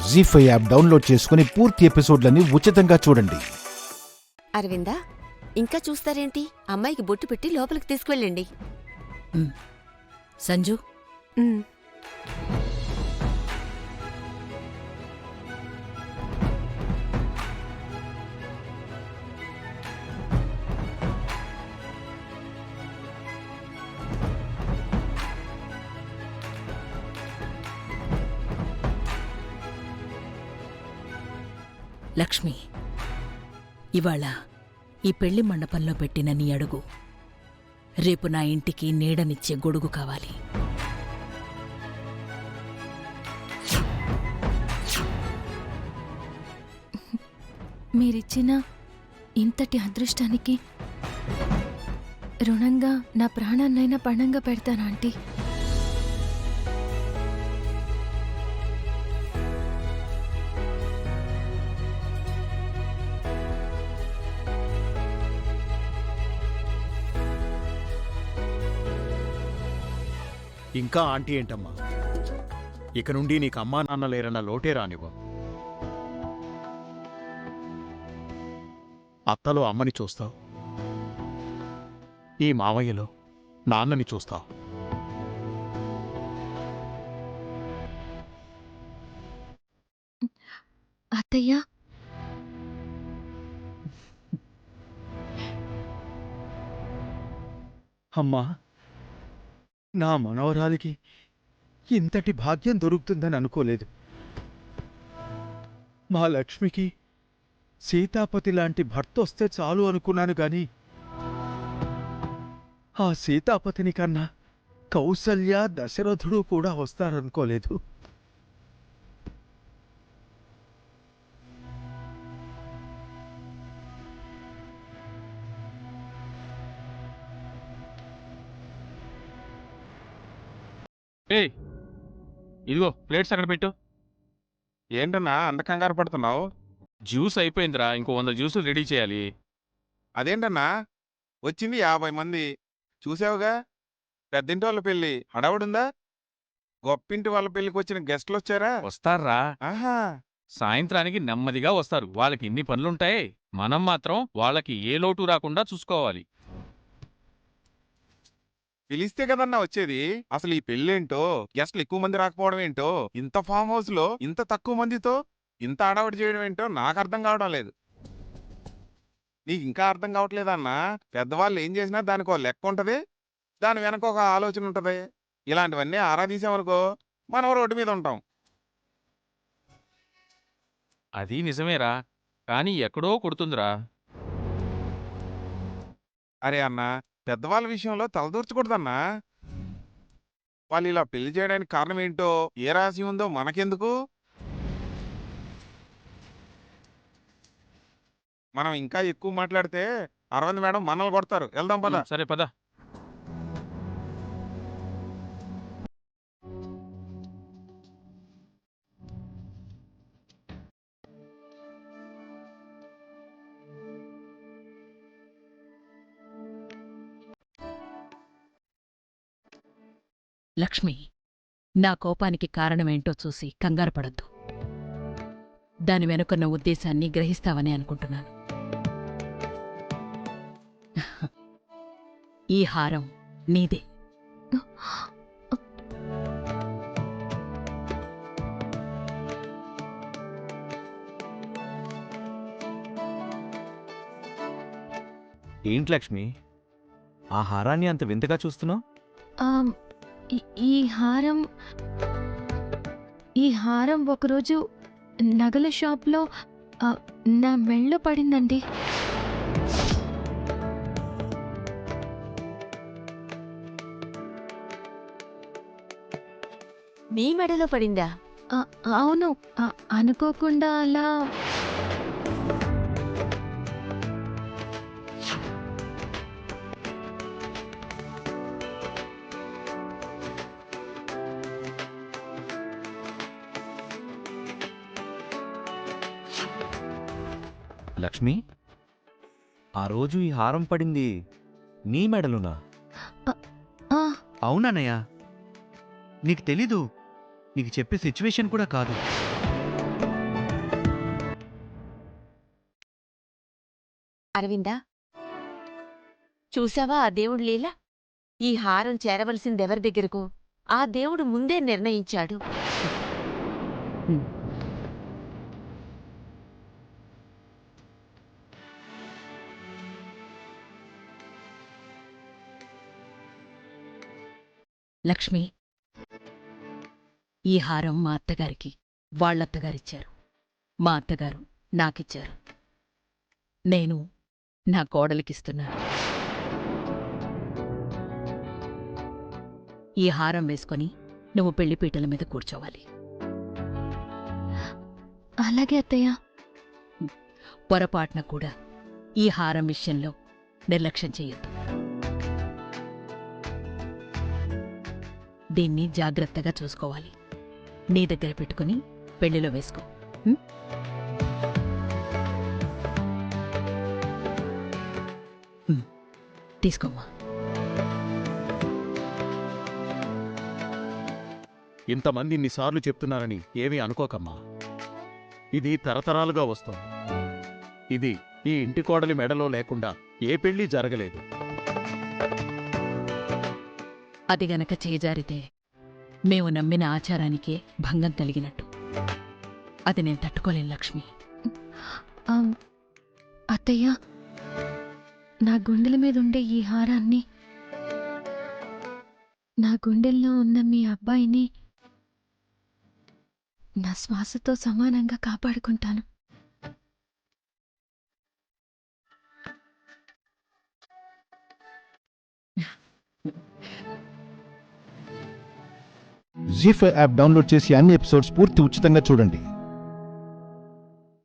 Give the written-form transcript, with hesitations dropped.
జీ5 app download చేసుకుని పూర్తి ఎపిసోడ్లని ఉచితంగా చూడండి. అరవిందా, ఇంకా చూస్తారేంటి? అమ్మాయికి బొట్టు పెట్టి లోపలికి తీసుకువెళ్ళండి. సంజు, లక్ష్మి, ఇవాళ ఈ పెళ్లి మండపంలో పెట్టిన నీ అడుగు రేపు నా ఇంటికి నీడనిచ్చే గొడుగు కావాలి. మీరిచ్చిన ఇంతటి అదృష్టానికి రుణంగా నా ప్రాణాన్నైనా పణంగా పెడతానా ఆంటీ? ఇంకా ఆంటీ ఏంటమ్మా? ఇక నుండి నీకు అమ్మా నాన్న లేరన్న లోటే రానివ్వ. అత్తలో అమ్మని చూస్తావు, ఈ మావయ్యలో నాన్నని చూస్తావు. అత్తయ్య, అమ్మా, నా మనవరాలికి ఇంతటి భాగ్యం దొరుకుతుందని అనుకోలేదు. మా లక్ష్మికి సీతాపతి లాంటి భర్త వస్తే చాలు అనుకున్నాను గాని ఆ సీతాపతిని కన్నా కౌసల్య, దశరథుడు కూడా వస్తారనుకోలేదు. ఏయ్, ఇదిగో ప్లేట్స్ అక్కడ పెట్టు. ఏంటన్నా అంత కంగారు పడుతున్నావు? జ్యూస్ అయిపోయిందిరా, ఇంకో 100 జ్యూసులు రెడీ చేయాలి. అదేంటన్నా, వచ్చింది 50 మంది. చూసావుగా, పెద్దింటి వాళ్ళ పెళ్ళి హడావుడుందా? గొప్పింటి వాళ్ళ పెళ్ళికి వచ్చిన గెస్టులు వచ్చారా? వస్తారా? ఆహా, సాయంత్రానికి నెమ్మదిగా వస్తారు. వాళ్ళకి ఇన్ని పనులుంటాయి. మనం మాత్రం వాళ్ళకి ఏ లోటు రాకుండా చూసుకోవాలి. పిలిస్తే కదన్నా వచ్చేది. అసలు ఈ పెళ్ళేంటో, గెస్టులు ఎక్కువ మంది రాకపోవడం ఏంటో, ఇంత ఫామ్ హౌస్ లో ఇంత తక్కువ మందితో ఇంత హడావుడి చేయడం ఏంటో నాకు అర్థం కావడం లేదు. నీకు ఇంకా అర్థం కావట్లేదన్నా? పెద్దవాళ్ళు ఏం చేసినా దానికి ఒక లెక్క ఉంటది, దాని వెనక ఒక ఆలోచన ఉంటది. ఇలాంటివన్నీ ఆరాధీసామనుకో మనం రోడ్డు మీద ఉంటాం. అది నిజమేరా, కానీ ఎక్కడో కొడుతుందిరా. అరే అన్నా, పెద్దవాళ్ళ విషయంలో తలదూర్చకూడదన్నా. వాళ్ళు ఇలా పెళ్లి చేయడానికి కారణం ఏంటో, ఏ రాశి ఉందో మనకెందుకు? మనం ఇంకా ఎక్కువ మాట్లాడితే అరవింద్ మేడం మనల్ని కొడతారు. వెళ్దాం పద. సరే పద. లక్ష్మి, నా కోపానికి కారణమేంటో చూసి కంగారు పడద్దు. దాని వెనుకన్న ఉద్దేశాన్ని గ్రహిస్తావని అనుకుంటున్నాను. ఈ హారం నీదే. ఏంటి లక్ష్మి, ఆ హారాన్ని అంత వింతగా చూస్తున్నావు? ఈ హారం ఒకరోజు నగల షాప్లో నా మెళ్ళో పడిందండి. మీ మెడలో పడిందా? అవును, అనుకోకుండా అలా. లక్ష్మి, ఆ రోజు ఈ హారం పడింది నీ మెడలునా? అవునన్నయ్య, నీకు తెలీదు. నీకు చెప్పే సిచ్యువేషన్ కూడా కాదు. అరవిందా, చూసావా ఆ దేవుడి లీల? ఈ హారం చేరవలసిందెవరి దగ్గరకు ఆ దేవుడు ముందే నిర్ణయించాడు. లక్ష్మి, ఈ హారం మా అత్తగారికి వాళ్ళత్తగారిచ్చారు. మా అత్తగారు నాకిచ్చారు. నేను నా కోడలికిస్తున్నాను. ఈ హారం వేసుకొని నువ్వు పెళ్లిపీటల మీద కూర్చోవాలి. అలాగే అత్తయ్య. పొరపాటున కూడా ఈ హారం విషయంలో నిర్లక్ష్యం చెయ్యొద్దు. దీన్ని జాగ్రత్తగా చూసుకోవాలి. నీ దగ్గర పెట్టుకుని పెళ్లిలో వేసుకో. ఉం? తీసుకోమ్మా. ఇంతమంది ఇన్నిసార్లు చెప్తున్నారని ఏమీ అనుకోకమ్మా. ఇది తరతరాలుగా వస్తోంది. ఇది ఈ ఇంటి కోడలి మెడలో లేకుండా ఏ పెళ్లి జరగలేదు. అది గనక చేజారితే మేము నమ్మిన ఆచారానికే భంగం కలిగినట్టు. అది నేను తట్టుకోలేను లక్ష్మి. అత్తయ్య, నా గుండెల మీద ఉండే ఈ హారాన్ని, నా గుండెల్లో ఉన్న మీ అబ్బాయిని నా శ్వాసతో సమానంగా కాపాడుకుంటాను. జీ5 యాప్ డౌన్లోడ్ చేసి అన్ని ఎపిసోడ్స్ పూర్తి ఉచితంగా చూడండి.